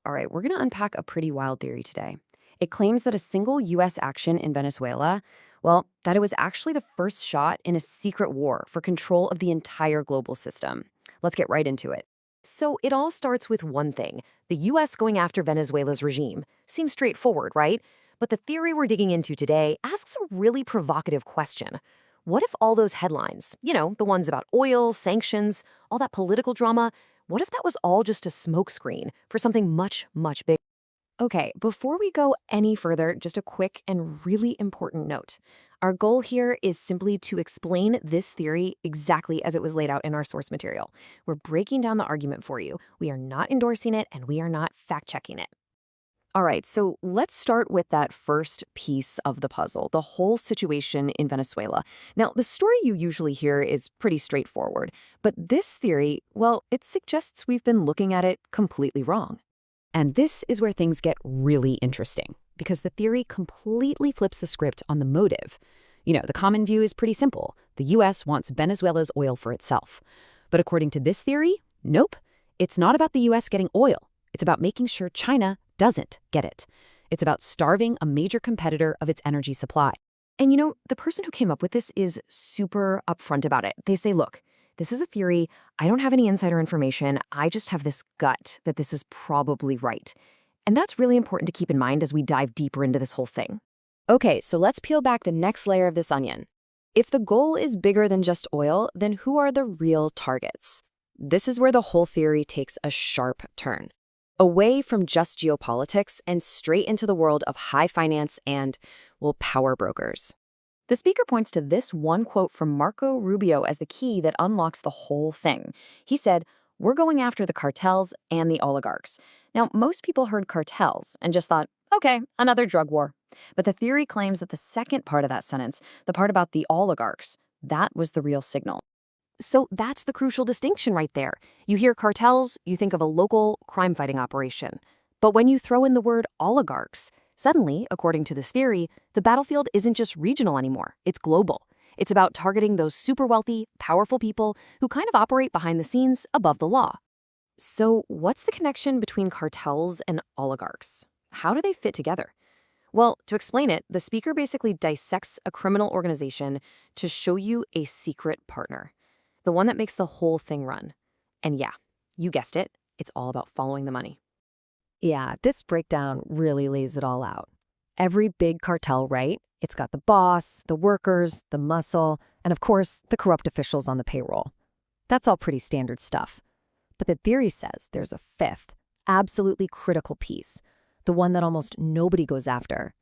All right, we're going to unpack a pretty wild theory today. It claims that a single U.S. action in Venezuela, well, that it was actually the first shot in a secret war for control of the entire global system. Let's get right into it. So it all starts with one thing, the U.S. going after Venezuela's regime. Seems straightforward, right? But the theory we're digging into today asks a really provocative question. What if all those headlines, the ones about oil, sanctions, all that political drama, what if that was all just a smokescreen for something much, much bigger? Okay, before we go any further, just a quick and really important note. Our goal here is simply to explain this theory exactly as it was laid out in our source material. We're breaking down the argument for you. We are not endorsing it, and we are not fact-checking it. All right, so let's start with that first piece of the puzzle, the whole situation in Venezuela. Now, the story you usually hear is pretty straightforward, but this theory, well, it suggests we've been looking at it completely wrong. And this is where things get really interesting, because the theory completely flips the script on the motive. The common view is pretty simple. The U.S. wants Venezuela's oil for itself. But according to this theory, nope, it's not about the U.S. getting oil. It's about making sure China doesn't get it. It's about starving a major competitor of its energy supply. And the person who came up with this is super upfront about it. They say, look, this is a theory. I don't have any insider information. I just have this gut that this is probably right. And that's really important to keep in mind as we dive deeper into this whole thing. Okay, so let's peel back the next layer of this onion. If the goal is bigger than just oil, then who are the real targets? This is where the whole theory takes a sharp turn. Away from just geopolitics and straight into the world of high finance and, well, power brokers. The speaker points to this one quote from Marco Rubio as the key that unlocks the whole thing. He said, "We're going after the cartels and the oligarchs." Now, most people heard cartels and just thought, okay, another drug war. But the theory claims that the second part of that sentence, the part about the oligarchs, that was the real signal. So that's the crucial distinction right there. You hear cartels, you think of a local crime-fighting operation. But when you throw in the word oligarchs, suddenly, according to this theory, the battlefield isn't just regional anymore, it's global. It's about targeting those super wealthy, powerful people who kind of operate behind the scenes above the law. So what's the connection between cartels and oligarchs? How do they fit together? Well, to explain it, the speaker basically dissects a criminal organization to show you a secret partner. The one that makes the whole thing run. And yeah, you guessed it, it's all about following the money. Yeah, this breakdown really lays it all out. Every big cartel, right? It's got the boss, the workers, the muscle, and of course, the corrupt officials on the payroll. That's all pretty standard stuff. But the theory says there's a fifth, absolutely critical piece, the one that almost nobody goes after.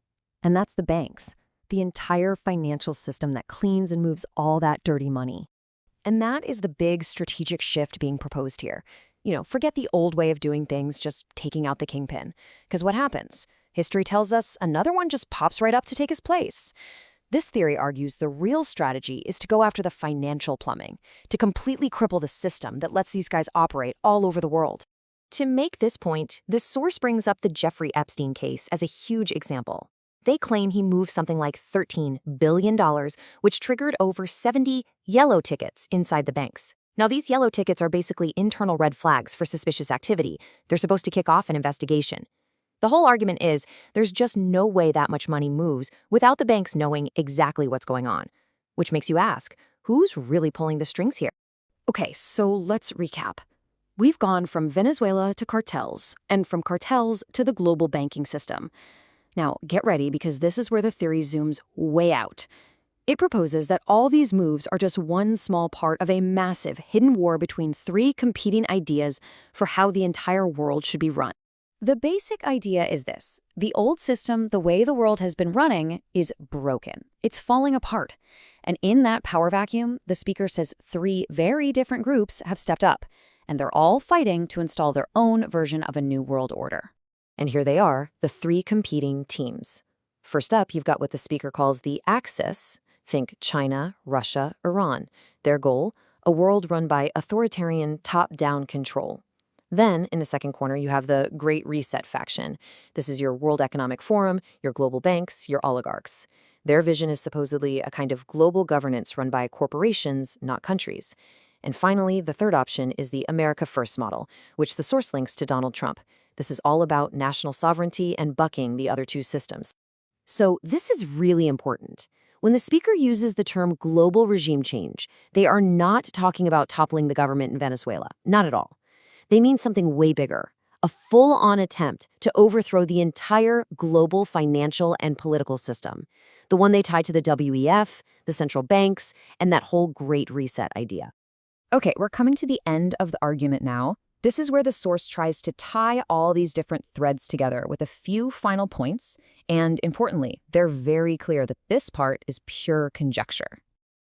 And that's the banks, the entire financial system that cleans and moves all that dirty money. And that is the big strategic shift being proposed here. Forget the old way of doing things, just taking out the kingpin. Because what happens? History tells us another one just pops right up to take his place. This theory argues the real strategy is to go after the financial plumbing, to completely cripple the system that lets these guys operate all over the world. To make this point, the source brings up the Jeffrey Epstein case as a huge example. They claim he moved something like $13 billion, which triggered over 70 yellow tickets inside the banks. Now, these yellow tickets are basically internal red flags for suspicious activity. They're supposed to kick off an investigation. The whole argument is there's just no way that much money moves without the banks knowing exactly what's going on. Which makes you ask, who's really pulling the strings here? Okay, so let's recap. We've gone from Venezuela to cartels, and from cartels to the global banking system. Now, get ready because this is where the theory zooms way out. It proposes that all these moves are just one small part of a massive hidden war between three competing ideas for how the entire world should be run. The basic idea is this. The old system, the way the world has been running, is broken. It's falling apart. And in that power vacuum, the speaker says three very different groups have stepped up, and they're all fighting to install their own version of a new world order. And here they are, the three competing teams. First up, you've got what the speaker calls the Axis. Think China, Russia, Iran. Their goal, a world run by authoritarian top-down control. Then, in the second corner, you have the Great Reset faction. This is your World Economic Forum, your global banks, your oligarchs. Their vision is supposedly a kind of global governance run by corporations, not countries. And finally, the third option is the America First model, which the source links to Donald Trump. This is all about national sovereignty and bucking the other two systems. So this is really important. When the speaker uses the term global regime change, they are not talking about toppling the government in Venezuela. Not at all. They mean something way bigger, a full-on attempt to overthrow the entire global financial and political system, the one they tied to the WEF, the central banks, and that whole Great Reset idea. Okay, we're coming to the end of the argument now. This is where the source tries to tie all these different threads together with a few final points, and importantly, they're very clear that this part is pure conjecture.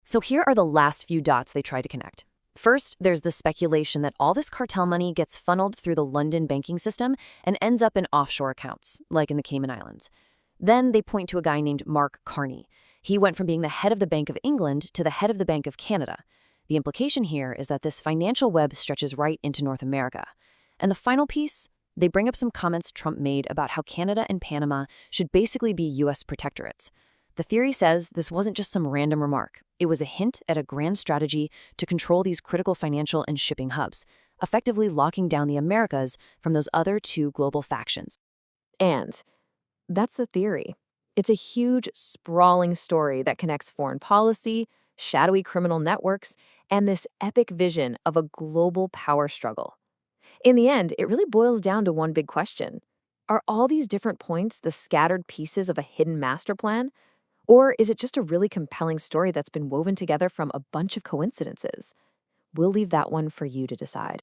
So here are the last few dots they try to connect. First, there's the speculation that all this cartel money gets funneled through the London banking system and ends up in offshore accounts, like in the Cayman Islands. Then they point to a guy named Mark Carney. He went from being the head of the Bank of England to the head of the Bank of Canada. The implication here is that this financial web stretches right into North America. And the final piece, they bring up some comments Trump made about how Canada and Panama should basically be U.S. protectorates. The theory says this wasn't just some random remark. It was a hint at a grand strategy to control these critical financial and shipping hubs, effectively locking down the Americas from those other two global factions. And that's the theory. It's a huge, sprawling story that connects foreign policy, shadowy criminal networks, and this epic vision of a global power struggle. In the end, it really boils down to one big question. Are all these different points the scattered pieces of a hidden master plan? Or is it just a really compelling story that's been woven together from a bunch of coincidences? We'll leave that one for you to decide.